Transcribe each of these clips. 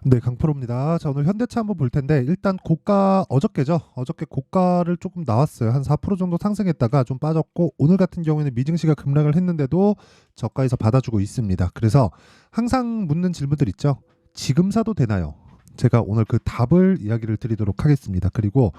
네, 강프로입니다. 자, 오늘 현대차 한번 볼 텐데 일단 고가 어저께죠. 어저께 고가를 조금 나왔어요. 한 4% 정도 상승했다가 좀 빠졌고 오늘 같은 경우에는 미증시가 급락을 했는데도 저가에서 받아주고 있습니다. 그래서 항상 묻는 질문들 있죠. 지금 사도 되나요? 제가 오늘 그 답을 이야기를 드리도록 하겠습니다. 그리고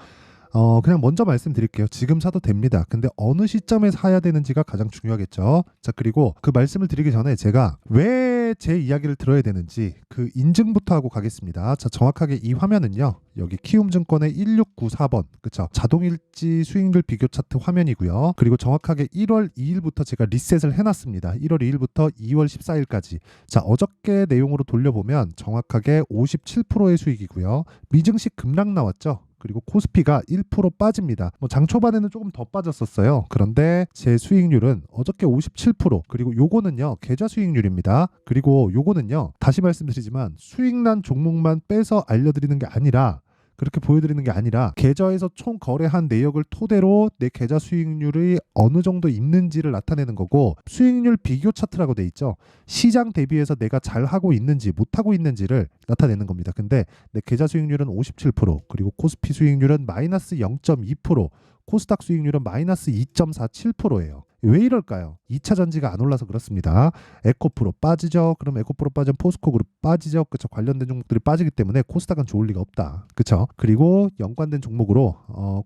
그냥 먼저 말씀드릴게요. 지금 사도 됩니다. 근데 어느 시점에 사야 되는지가 가장 중요하겠죠. 자, 그리고 그 말씀을 드리기 전에 제가 왜 제 이야기를 들어야 되는지 그 인증부터 하고 가겠습니다. 자, 정확하게 이 화면은요. 여기 키움증권의 1694번, 그쵸? 자동일지 수익률 비교 차트 화면이고요. 그리고 정확하게 1월 2일부터 제가 리셋을 해놨습니다. 1월 2일부터 2월 14일까지. 자, 어저께 내용으로 돌려보면 정확하게 57%의 수익이고요. 미증시 급락 나왔죠? 그리고 코스피가 1% 빠집니다. 뭐 장 초반에는 조금 더 빠졌었어요. 그런데 제 수익률은 어저께 57%, 그리고 요거는요 계좌 수익률입니다. 그리고 요거는요 다시 말씀드리지만 수익난 종목만 빼서 알려드리는 게 아니라, 그렇게 보여드리는 게 아니라 계좌에서 총 거래한 내역을 토대로 내 계좌 수익률이 어느 정도 있는지를 나타내는 거고, 수익률 비교 차트라고 돼 있죠. 시장 대비해서 내가 잘하고 있는지 못하고 있는지를 나타내는 겁니다. 근데 내 계좌 수익률은 57%, 그리고 코스피 수익률은 마이너스 0.2%, 코스닥 수익률은 마이너스 2.47%예요. 왜 이럴까요? 2차 전지가 안 올라서 그렇습니다. 에코프로 빠지죠. 그럼 에코프로 빠지면 포스코그룹 빠지죠. 그쵸? 관련된 종목들이 빠지기 때문에 코스닥은 좋을 리가 없다. 그쵸? 그리고 연관된 종목으로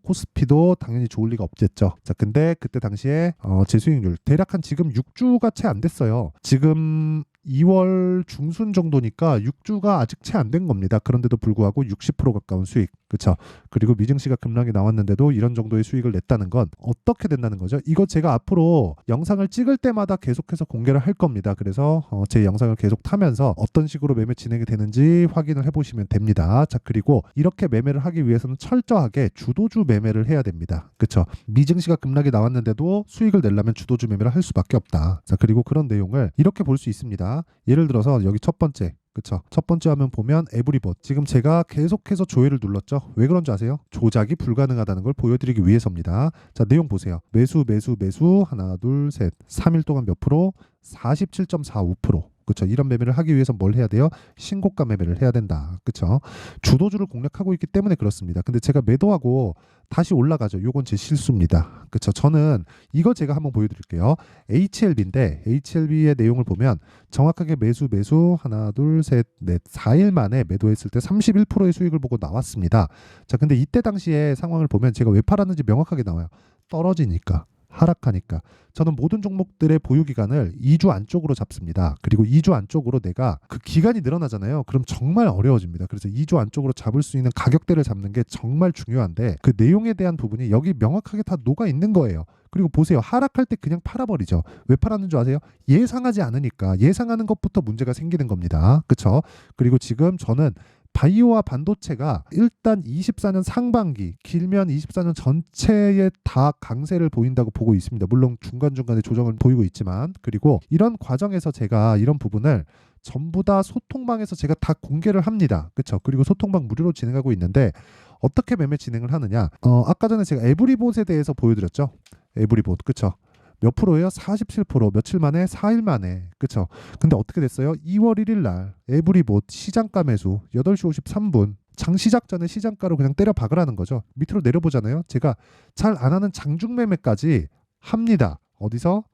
코스피도 당연히 좋을 리가 없겠죠. 자, 근데 그때 당시에 제 수익률 대략 한 지금 6주가 채 안 됐어요. 지금 2월 중순 정도니까 6주가 아직 채 안 된 겁니다. 그런데도 불구하고 60% 가까운 수익. 그쵸? 그리고 미증시가 급락이 나왔는데도 이런 정도의 수익을 냈다는 건 어떻게 된다는 거죠? 이거 제가 앞으로 영상을 찍을 때마다 계속해서 공개를 할 겁니다. 그래서 제 영상을 계속 타면서 어떤 식으로 매매 진행이 되는지 확인을 해보시면 됩니다. 자, 그리고 이렇게 매매를 하기 위해서는 철저하게 주도주 매매를 해야 됩니다. 그쵸? 미증시가 급락이 나왔는데도 수익을 내려면 주도주 매매를 할 수밖에 없다. 자, 그리고 그런 내용을 이렇게 볼 수 있습니다. 예를 들어서 여기 첫 번째, 그쵸? 첫 번째 화면 보면 에브리봇. 지금 제가 계속해서 조회를 눌렀죠. 왜 그런지 아세요? 조작이 불가능하다는 걸 보여드리기 위해서입니다. 자, 내용 보세요. 매수, 매수, 매수. 하나, 둘, 셋. 3일 동안 몇 프로? 47.45%. 그쵸? 이런 매매를 하기 위해서 뭘 해야 돼요? 신고가 매매를 해야 된다. 그쵸? 주도주를 공략하고 있기 때문에 그렇습니다. 근데 제가 매도하고 다시 올라가죠. 요건 제 실수입니다. 그쵸? 저는 이거 제가 한번 보여드릴게요. HLB인데 HLB의 내용을 보면 정확하게 매수 매수 하나 둘 셋 넷 4일 만에 매도했을 때 31%의 수익을 보고 나왔습니다. 자, 근데 이때 당시에 상황을 보면 제가 왜 팔았는지 명확하게 나와요. 떨어지니까, 하락하니까. 저는 모든 종목들의 보유 기간을 2주 안쪽으로 잡습니다. 그리고 2주 안쪽으로 내가 그 기간이 늘어나잖아요. 그럼 정말 어려워집니다. 그래서 2주 안쪽으로 잡을 수 있는 가격대를 잡는 게 정말 중요한데 그 내용에 대한 부분이 여기 명확하게 다 녹아 있는 거예요. 그리고 보세요. 하락할 때 그냥 팔아버리죠. 왜 팔았는 줄 아세요? 예상하지 않으니까. 예상하는 것부터 문제가 생기는 겁니다. 그쵸? 그리고 지금 저는 바이오와 반도체가 일단 24년 상반기, 길면 24년 전체에 다 강세를 보인다고 보고 있습니다. 물론 중간중간에 조정을 보이고 있지만, 그리고 이런 과정에서 제가 이런 부분을 전부 다 소통방에서 제가 다 공개를 합니다. 그렇죠? 그리고 소통방 무료로 진행하고 있는데 어떻게 매매 진행을 하느냐? 아까 전에 제가 에브리봇에 대해서 보여드렸죠. 에브리봇, 그렇죠? 몇 프로예요? 47%. 며칠 만에? 4일 만에. 그쵸? 근데 어떻게 됐어요? 2월 1일 날 에브리봇 시장가 매수 8시 53분. 장 시작 전에 시장가로 그냥 때려 박으라는 거죠. 밑으로 내려보잖아요. 제가 잘 안 하는 장중 매매까지 합니다. 어디서?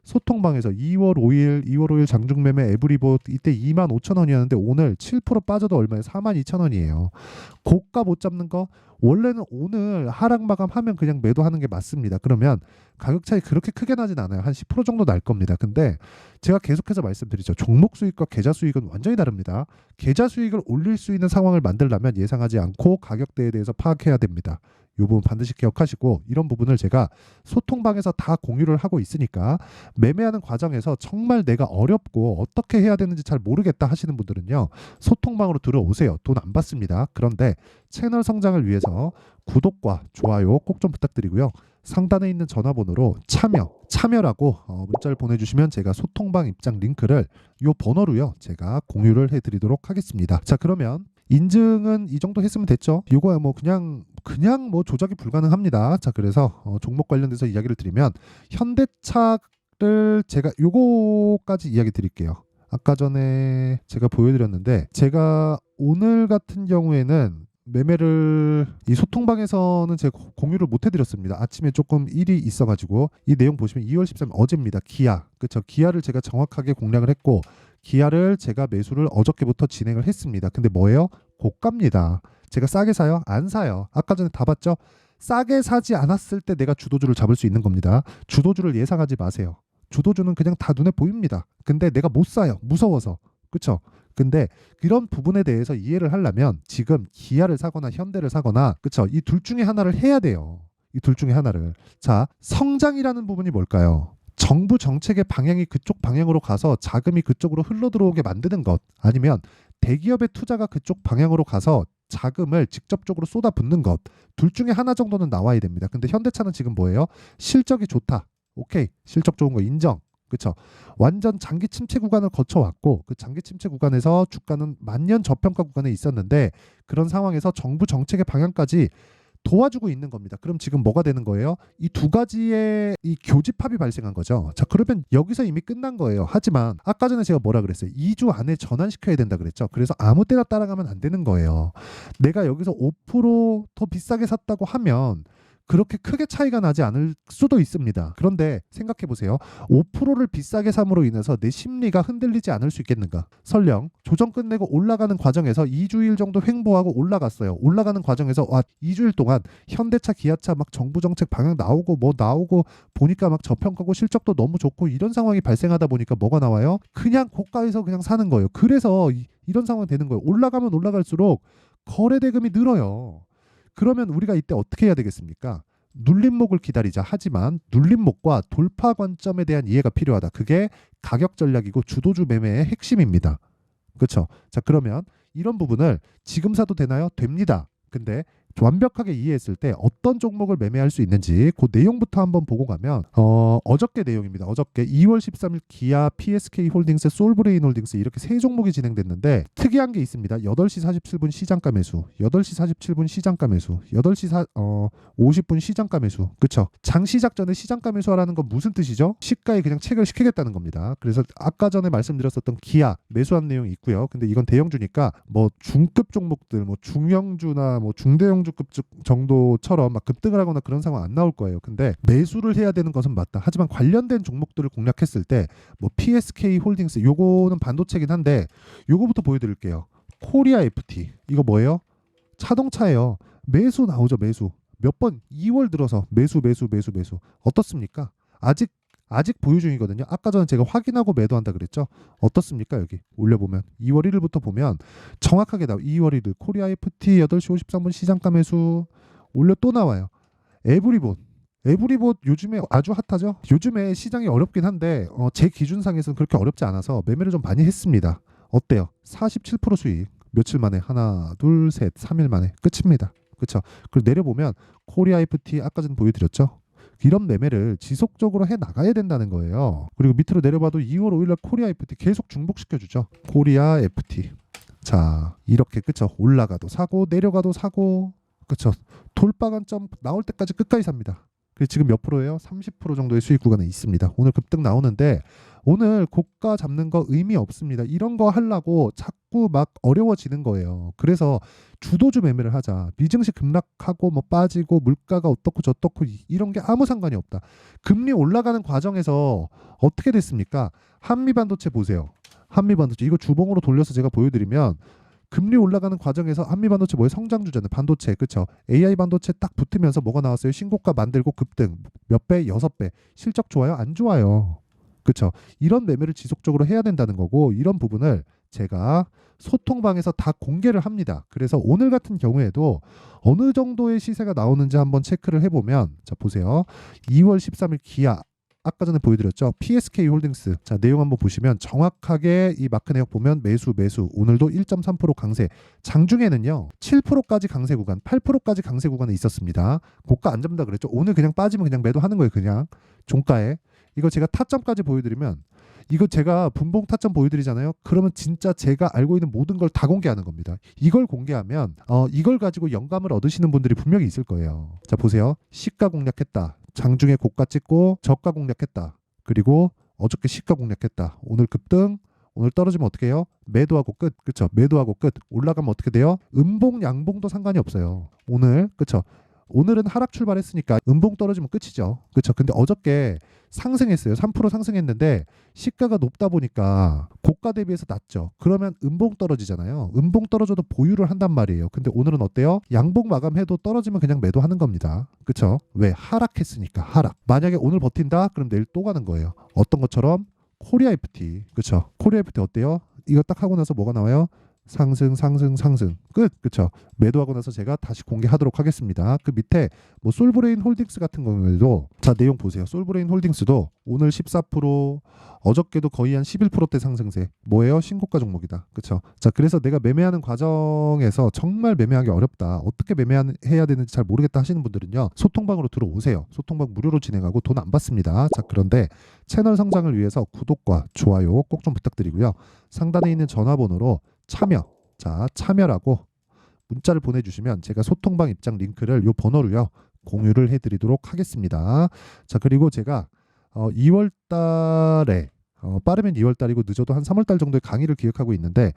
소통방에서 2월 5일 장중매매 에브리봇 이때 25,000원이었는데 오늘 7% 빠져도 얼마예요? 42,000원이에요. 고가 못 잡는 거 원래는 오늘 하락 마감하면 그냥 매도하는 게 맞습니다. 그러면 가격 차이 그렇게 크게 나진 않아요. 한 10% 정도 날 겁니다. 근데 제가 계속해서 말씀드리죠. 종목 수익과 계좌 수익은 완전히 다릅니다. 계좌 수익을 올릴 수 있는 상황을 만들려면 예상하지 않고 가격대에 대해서 파악해야 됩니다. 이 부분 반드시 기억하시고, 이런 부분을 제가 소통방에서 다 공유를 하고 있으니까 매매하는 과정에서 정말 내가 어렵고 어떻게 해야 되는지 잘 모르겠다 하시는 분들은요, 소통방으로 들어오세요. 돈 안 받습니다. 그런데 채널 성장을 위해서 구독과 좋아요 꼭 좀 부탁드리고요. 상단에 있는 전화번호로 참여라고 문자를 보내주시면 제가 소통방 입장 링크를 이 번호로요 제가 공유를 해드리도록 하겠습니다. 자, 그러면 인증은 이 정도 했으면 됐죠. 이거야 뭐 그냥 뭐 조작이 불가능합니다. 자, 그래서 종목 관련돼서 이야기를 드리면 현대차를 제가 요거까지 이야기 드릴게요. 아까 전에 제가 보여드렸는데 제가 오늘 같은 경우에는 매매를 이 소통방에서는 제가 공유를 못 해드렸습니다. 아침에 조금 일이 있어가지고 이 내용 보시면 2월 13일 어제입니다. 기아, 그쵸? 기아를 제가 정확하게 공략을 했고 기아를 제가 매수를 어저께부터 진행을 했습니다. 근데 뭐예요? 고가입니다. 제가 싸게 사요? 안 사요. 아까 전에 다 봤죠? 싸게 사지 않았을 때 내가 주도주를 잡을 수 있는 겁니다. 주도주를 예상하지 마세요. 주도주는 그냥 다 눈에 보입니다. 근데 내가 못 사요. 무서워서. 그쵸? 근데 이런 부분에 대해서 이해를 하려면 지금 기아를 사거나 현대를 사거나 그쵸? 이 둘 중에 하나를 해야 돼요. 이 둘 중에 하나를. 자, 성장이라는 부분이 뭘까요? 정부 정책의 방향이 그쪽 방향으로 가서 자금이 그쪽으로 흘러 들어오게 만드는 것 아니면 대기업의 투자가 그쪽 방향으로 가서 자금을 직접적으로 쏟아붓는 것 둘 중에 하나 정도는 나와야 됩니다. 근데 현대차는 지금 뭐예요? 실적이 좋다. 오케이. 실적 좋은 거 인정. 그쵸? 완전 장기 침체 구간을 거쳐왔고 그 장기 침체 구간에서 주가는 만년 저평가 구간에 있었는데 그런 상황에서 정부 정책의 방향까지 도와주고 있는 겁니다. 그럼 지금 뭐가 되는 거예요? 이 두 가지의 이 교집합이 발생한 거죠. 자, 그러면 여기서 이미 끝난 거예요. 하지만 아까 전에 제가 뭐라 그랬어요? 2주 안에 전환시켜야 된다 그랬죠. 그래서 아무 때나 따라가면 안 되는 거예요. 내가 여기서 5%더 비싸게 샀다고 하면 그렇게 크게 차이가 나지 않을 수도 있습니다. 그런데 생각해 보세요. 5%를 비싸게 삼으로 인해서 내 심리가 흔들리지 않을 수 있겠는가? 설령 조정 끝내고 올라가는 과정에서 2주일 정도 횡보하고 올라갔어요. 올라가는 과정에서 2주일 동안 현대차, 기아차 막 정부 정책 방향 나오고 뭐 나오고 보니까 막 저평가고 실적도 너무 좋고 이런 상황이 발생하다 보니까 뭐가 나와요? 그냥 고가에서 그냥 사는 거예요. 그래서 이런 상황이 되는 거예요. 올라가면 올라갈수록 거래 대금이 늘어요. 그러면 우리가 이때 어떻게 해야 되겠습니까? 눌림목을 기다리자. 하지만 눌림목과 돌파 관점에 대한 이해가 필요하다. 그게 가격 전략이고 주도주 매매의 핵심입니다. 그렇죠? 자, 그러면 이런 부분을 지금 사도 되나요? 됩니다. 근데 완벽하게 이해했을 때 어떤 종목을 매매할 수 있는지 그 내용부터 한번 보고 가면 어저께 내용입니다. 어저께 2월 13일 기아, PSK 홀딩스, 솔브레인 홀딩스 이렇게 세 종목이 진행됐는데 특이한 게 있습니다. 8시 47분 시장가 매수, 8시 47분 시장가 매수, 8시 50분 시장가 매수. 그쵸? 장 시작 전에 시장가 매수하라는 건 무슨 뜻이죠? 시가에 그냥 체결시키겠다는 겁니다. 그래서 아까 전에 말씀드렸었던 기아 매수한 내용이 있고요. 근데 이건 대형주니까 뭐 중급 종목들, 뭐 중형주나 뭐 중대형주 급 정도처럼 막 급등을 하거나 그런 상황 안 나올 거예요. 근데 매수를 해야 되는 것은 맞다. 하지만 관련된 종목들을 공략했을 때 뭐 PSK 홀딩스 요거는 반도체긴 한데 요거부터 보여드릴게요. 코리아 FT 이거 뭐예요? 자동차예요. 매수 나오죠. 매수. 몇 번 2월 들어서 매수 어떻습니까? 아직 보유 중이거든요. 아까 전에 제가 확인하고 매도한다 그랬죠. 어떻습니까? 여기 올려보면 2월 1일부터 보면 정확하게 나와. 2월 1일 코리아 FT 8시 53분 시장가 매수 올려 또 나와요. 에브리봇 요즘에 아주 핫하죠. 요즘에 시장이 어렵긴 한데 제 기준상에서는 그렇게 어렵지 않아서 매매를 좀 많이 했습니다. 어때요? 47% 수익 며칠 만에 하나 둘 셋 3일 만에 끝입니다. 그렇죠? 그리고 내려보면 코리아 FT 아까 전 보여드렸죠. 이런 매매를 지속적으로 해 나가야 된다는 거예요. 그리고 밑으로 내려봐도 2월 5일날 코리아 FT 계속 중복시켜주죠. 코리아 FT. 자, 이렇게 그쵸? 올라가도 사고 내려가도 사고 그쵸? 돌파 관점 나올 때까지 끝까지 삽니다. 그래서 지금 몇 프로예요? 30% 정도의 수익 구간에 있습니다. 오늘 급등 나오는데 오늘 고가 잡는 거 의미 없습니다. 이런 거 하려고 자꾸 막 어려워지는 거예요. 그래서 주도주 매매를 하자. 미증시 급락하고 뭐 빠지고 물가가 어떻고 저떻고 이런 게 아무 상관이 없다. 금리 올라가는 과정에서 어떻게 됐습니까? 한미반도체 보세요. 한미반도체 이거 주봉으로 돌려서 제가 보여드리면 금리 올라가는 과정에서 한미반도체 뭐예요? 성장주잖아요. 반도체 그쵸? AI 반도체 딱 붙으면서 뭐가 나왔어요? 신고가 만들고 급등 몇 배? 6배. 실적 좋아요? 안 좋아요. 그쵸? 이런 매매를 지속적으로 해야 된다는 거고 이런 부분을 제가 소통방에서 다 공개를 합니다. 그래서 오늘 같은 경우에도 어느 정도의 시세가 나오는지 한번 체크를 해보면 자 보세요. 2월 13일 기아 아까 전에 보여드렸죠. PSK 홀딩스. 자, 내용 한번 보시면 정확하게 이 마크 내역 보면 매수. 오늘도 1.3% 강세. 장중에는요. 7%까지 강세 구간, 8%까지 강세 구간에 있었습니다. 고가 안 잡는다 그랬죠. 오늘 그냥 빠지면 그냥 매도하는 거예요. 그냥 종가에. 이거 제가 타점까지 보여드리면 이거 제가 분봉 타점 보여드리잖아요. 그러면 진짜 제가 알고 있는 모든 걸 다 공개하는 겁니다. 이걸 공개하면 이걸 가지고 영감을 얻으시는 분들이 분명히 있을 거예요. 자 보세요. 시가 공략했다. 장중에 고가 찍고 저가 공략했다. 그리고 어저께 시가 공략했다. 오늘 급등, 오늘 떨어지면 어떻게 해요? 매도하고 끝. 그쵸? 매도하고 끝. 올라가면 어떻게 돼요? 음봉, 양봉도 상관이 없어요. 오늘, 그쵸? 오늘은 하락 출발했으니까 음봉 떨어지면 끝이죠. 그쵸? 근데 어저께 상승했어요. 3% 상승했는데 시가가 높다 보니까 고가 대비해서 낮죠. 그러면 음봉 떨어지잖아요. 음봉 떨어져도 보유를 한단 말이에요. 근데 오늘은 어때요? 양봉 마감해도 떨어지면 그냥 매도하는 겁니다. 그쵸? 왜? 하락했으니까 하락. 만약에 오늘 버틴다? 그럼 내일 또 가는 거예요. 어떤 것처럼? 코리아 FT. 그쵸? 코리아 FT 어때요? 이거 딱 하고 나서 뭐가 나와요? 상승, 상승, 상승. 끝. 그쵸? 매도하고 나서 제가 다시 공개하도록 하겠습니다. 그 밑에 뭐 솔브레인 홀딩스 같은 경우에도 자, 내용 보세요. 솔브레인 홀딩스도 오늘 14%, 어저께도 거의 한 11%대 상승세. 뭐예요? 신고가 종목이다. 그쵸? 자, 그래서 내가 매매하는 과정에서 정말 매매하기 어렵다. 어떻게 매매해야 되는지 잘 모르겠다 하시는 분들은요. 소통방으로 들어오세요. 소통방 무료로 진행하고 돈 안 받습니다. 자, 그런데 채널 성장을 위해서 구독과 좋아요 꼭 좀 부탁드리고요. 상단에 있는 전화번호로 참여, 자, 참여라고 문자를 보내주시면 제가 소통방 입장 링크를 요 번호로요 공유를 해드리도록 하겠습니다. 자, 그리고 제가 2월 달에 빠르면 2월 달이고 늦어도 한 3월 달 정도에 강의를 기획하고 있는데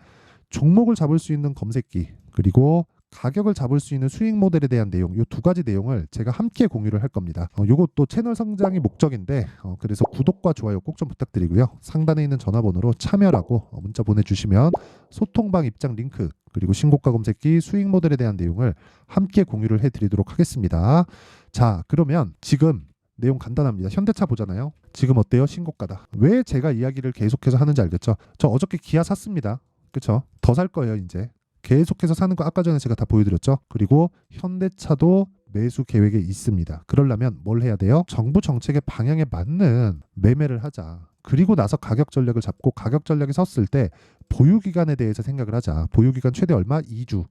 종목을 잡을 수 있는 검색기 그리고 가격을 잡을 수 있는 수익 모델에 대한 내용, 이 두 가지 내용을 제가 함께 공유를 할 겁니다. 요것도 채널 성장이 목적인데 그래서 구독과 좋아요 꼭 좀 부탁드리고요. 상단에 있는 전화번호로 참여라고 문자 보내주시면 소통방 입장 링크 그리고 신고가 검색기 수익 모델에 대한 내용을 함께 공유를 해드리도록 하겠습니다. 자, 그러면 지금 내용 간단합니다. 현대차 보잖아요. 지금 어때요? 신고가다. 왜 제가 이야기를 계속해서 하는지 알겠죠? 저 어저께 기아 샀습니다. 그쵸? 더 살 거예요 이제. 계속해서 사는 거 아까 전에 제가 다 보여드렸죠. 그리고 현대차도 매수 계획에 있습니다. 그러려면 뭘 해야 돼요? 정부 정책의 방향에 맞는 매매를 하자. 그리고 나서 가격 전략을 잡고 가격 전략이 섰을 때 보유 기간에 대해서 생각을 하자. 보유 기간 최대 얼마? 2주.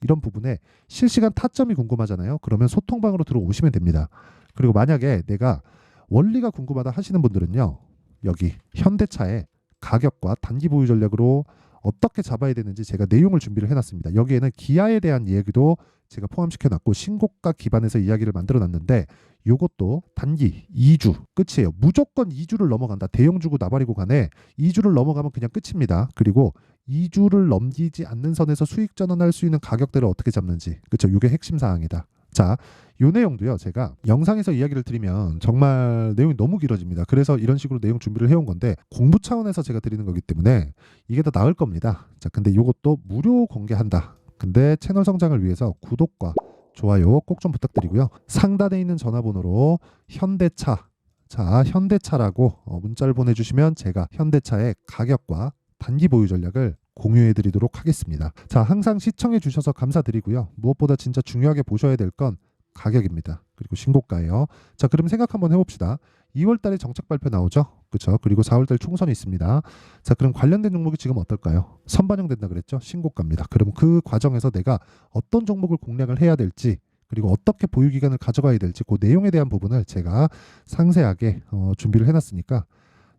이런 부분에 실시간 타점이 궁금하잖아요. 그러면 소통방으로 들어오시면 됩니다. 그리고 만약에 내가 원리가 궁금하다 하시는 분들은요. 여기 현대차의 가격과 단기 보유 전략으로 어떻게 잡아야 되는지 제가 내용을 준비를 해놨습니다. 여기에는 기아에 대한 이야기도 제가 포함시켜놨고 신고가 기반에서 이야기를 만들어놨는데 요것도 단기 2주 끝이에요. 무조건 2주를 넘어간다. 대형 주고 나발이고 간에 2주를 넘어가면 그냥 끝입니다. 그리고 2주를 넘기지 않는 선에서 수익 전환할 수 있는 가격대를 어떻게 잡는지 그렇죠. 이게 핵심 사항이다. 자, 요 내용도요. 제가 영상에서 이야기를 드리면 정말 내용이 너무 길어집니다. 그래서 이런 식으로 내용 준비를 해온 건데 공부 차원에서 제가 드리는 거기 때문에 이게 더 나을 겁니다. 자, 근데 요것도 무료 공개한다. 근데 채널 성장을 위해서 구독과 좋아요 꼭 좀 부탁드리고요. 상단에 있는 전화번호로 현대차, 자, 현대차라고 문자를 보내주시면 제가 현대차의 가격과 단기 보유 전략을 공유해 드리도록 하겠습니다. 자, 항상 시청해 주셔서 감사드리고요. 무엇보다 진짜 중요하게 보셔야 될 건 가격입니다. 그리고 신고가예요. 자, 그럼 생각 한번 해봅시다. 2월 달에 정책 발표 나오죠? 그렇죠? 그리고 4월 달 총선이 있습니다. 자, 그럼 관련된 종목이 지금 어떨까요? 선반영된다 그랬죠? 신고가입니다. 그럼 그 과정에서 내가 어떤 종목을 공략을 해야 될지 그리고 어떻게 보유 기간을 가져가야 될지 그 내용에 대한 부분을 제가 상세하게 준비를 해놨으니까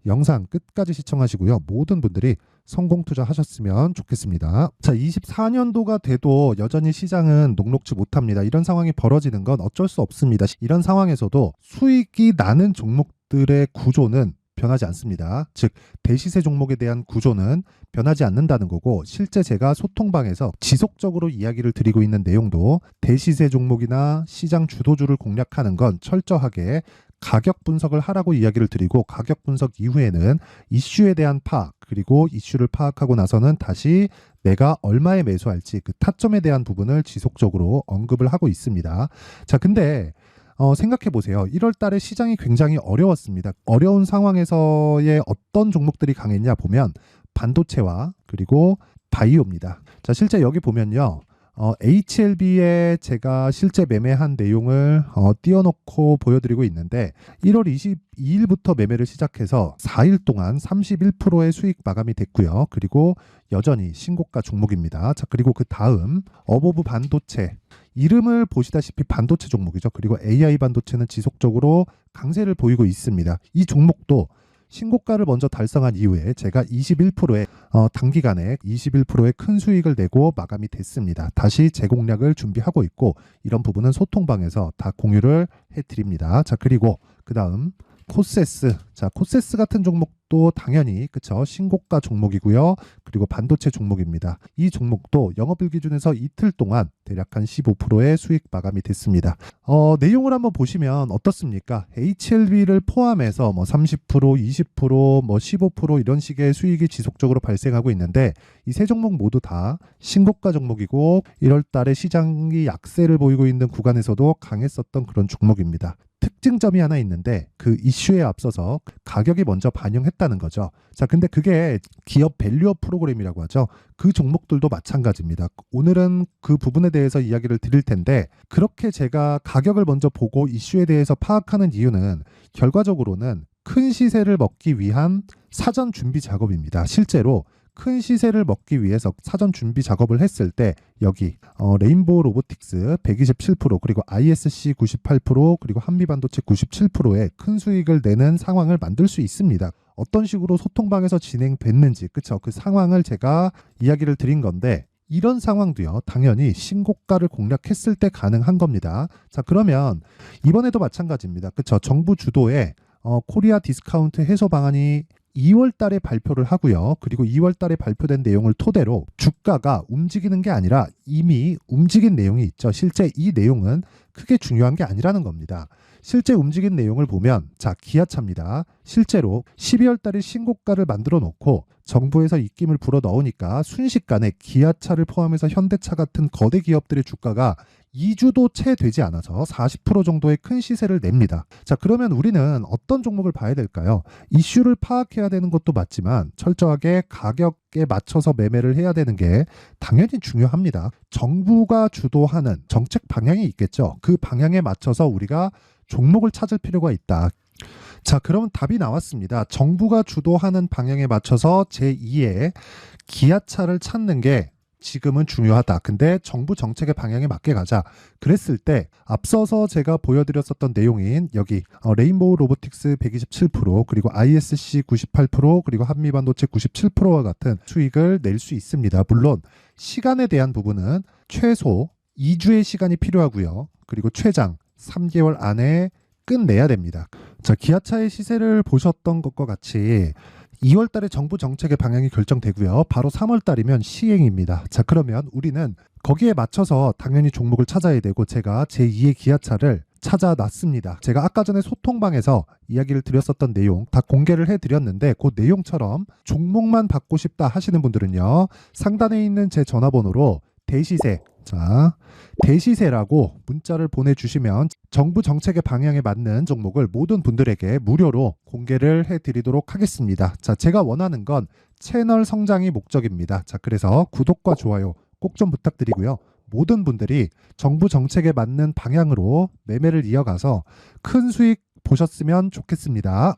영상 끝까지 시청하시고요. 모든 분들이 성공 투자하셨으면 좋겠습니다. 자, 24년도가 돼도 여전히 시장은 녹록지 못합니다. 이런 상황이 벌어지는 건 어쩔 수 없습니다. 이런 상황에서도 수익이 나는 종목들의 구조는 변하지 않습니다. 즉 대시세 종목에 대한 구조는 변하지 않는다는 거고 실제 제가 소통방에서 지속적으로 이야기를 드리고 있는 내용도 대시세 종목이나 시장 주도주를 공략하는 건 철저하게 가격 분석을 하라고 이야기를 드리고 가격 분석 이후에는 이슈에 대한 파악 그리고 이슈를 파악하고 나서는 다시 내가 얼마에 매수할지 그 타점에 대한 부분을 지속적으로 언급을 하고 있습니다. 자, 근데 생각해 보세요. 1월 달에 시장이 굉장히 어려웠습니다. 어려운 상황에서의 어떤 종목들이 강했냐 보면 반도체와 그리고 바이오입니다. 자, 실제 여기 보면요. HLB에 제가 실제 매매한 내용을 띄워놓고 보여드리고 있는데 1월 22일부터 매매를 시작해서 4일 동안 31%의 수익 마감이 됐고요. 그리고 여전히 신고가 종목입니다. 자, 그리고 그 다음 어보브 반도체 이름을 보시다시피 반도체 종목이죠. 그리고 AI 반도체는 지속적으로 강세를 보이고 있습니다. 이 종목도 신고가를 먼저 달성한 이후에 제가 21%의 단기간에 21%의 큰 수익을 내고 마감이 됐습니다. 다시 재공략을 준비하고 있고 이런 부분은 소통방에서 다 공유를 해드립니다. 자, 그리고 그 다음 코세스. 자, 코세스 같은 종목도 당연히 그쵸, 신고가 종목이고요. 그리고 반도체 종목입니다. 이 종목도 영업일 기준에서 이틀 동안 대략 한 15%의 수익 마감이 됐습니다. 내용을 한번 보시면 어떻습니까? HLB를 포함해서 뭐 30%, 20%, 뭐 15% 이런 식의 수익이 지속적으로 발생하고 있는데 이 세 종목 모두 다 신고가 종목이고 1월 달에 시장이 약세를 보이고 있는 구간에서도 강했었던 그런 종목입니다. 특징점이 하나 있는데 그 이슈에 앞서서 가격이 먼저 반영했다는 거죠. 자, 근데 그게 기업 밸류업 프로그램이라고 하죠. 그 종목들도 마찬가지입니다. 오늘은 그 부분에 대해서 이야기를 드릴 텐데 그렇게 제가 가격을 먼저 보고 이슈에 대해서 파악하는 이유는 결과적으로는 큰 시세를 먹기 위한 사전 준비 작업입니다. 실제로 큰 시세를 먹기 위해서 사전 준비 작업을 했을 때 여기 레인보우 로보틱스 127% 그리고 ISC 98% 그리고 한미반도체 97%의 큰 수익을 내는 상황을 만들 수 있습니다. 어떤 식으로 소통방에서 진행됐는지 그쵸? 그 상황을 제가 이야기를 드린 건데 이런 상황도요 당연히 신고가를 공략했을 때 가능한 겁니다. 자, 그러면 이번에도 마찬가지입니다. 그쵸? 정부 주도의 코리아 디스카운트 해소 방안이 2월 달에 발표를 하고요. 그리고 2월 달에 발표된 내용을 토대로 주가가 움직이는 게 아니라 이미 움직인 내용이 있죠. 실제 이 내용은 크게 중요한 게 아니라는 겁니다. 실제 움직인 내용을 보면 자, 기아차입니다. 실제로 12월 달에 신고가를 만들어 놓고 정부에서 입김을 불어 넣으니까 순식간에 기아차를 포함해서 현대차 같은 거대 기업들의 주가가 2주도 채 되지 않아서 40% 정도의 큰 시세를 냅니다. 자, 그러면 우리는 어떤 종목을 봐야 될까요? 이슈를 파악해야 되는 것도 맞지만 철저하게 가격에 맞춰서 매매를 해야 되는 게 당연히 중요합니다. 정부가 주도하는 정책 방향이 있겠죠. 그 방향에 맞춰서 우리가 종목을 찾을 필요가 있다. 자, 그러면 답이 나왔습니다. 정부가 주도하는 방향에 맞춰서 제2의 기아차를 찾는 게 지금은 중요하다. 근데 정부 정책의 방향에 맞게 가자. 그랬을 때 앞서서 제가 보여드렸었던 내용인 여기 레인보우 로보틱스 127% 그리고 ISC 98% 그리고 한미반도체 97%와 같은 수익을 낼 수 있습니다. 물론 시간에 대한 부분은 최소 2주의 시간이 필요하고요. 그리고 최장 3개월 안에 끝내야 됩니다. 자, 기아차의 시세를 보셨던 것과 같이 2월 달에 정부 정책의 방향이 결정되고요. 바로 3월 달이면 시행입니다. 자, 그러면 우리는 거기에 맞춰서 당연히 종목을 찾아야 되고 제가 제2의 기아차를 찾아놨습니다. 제가 아까 전에 소통방에서 이야기를 드렸었던 내용 다 공개를 해드렸는데 그 내용처럼 종목만 받고 싶다 하시는 분들은요. 상단에 있는 제 전화번호로 대시세, 자, 대시세라고 문자를 보내주시면 정부 정책의 방향에 맞는 종목을 모든 분들에게 무료로 공개를 해드리도록 하겠습니다. 자, 제가 원하는 건 채널 성장이 목적입니다. 자, 그래서 구독과 좋아요 꼭 좀 부탁드리고요. 모든 분들이 정부 정책에 맞는 방향으로 매매를 이어가서 큰 수익 보셨으면 좋겠습니다.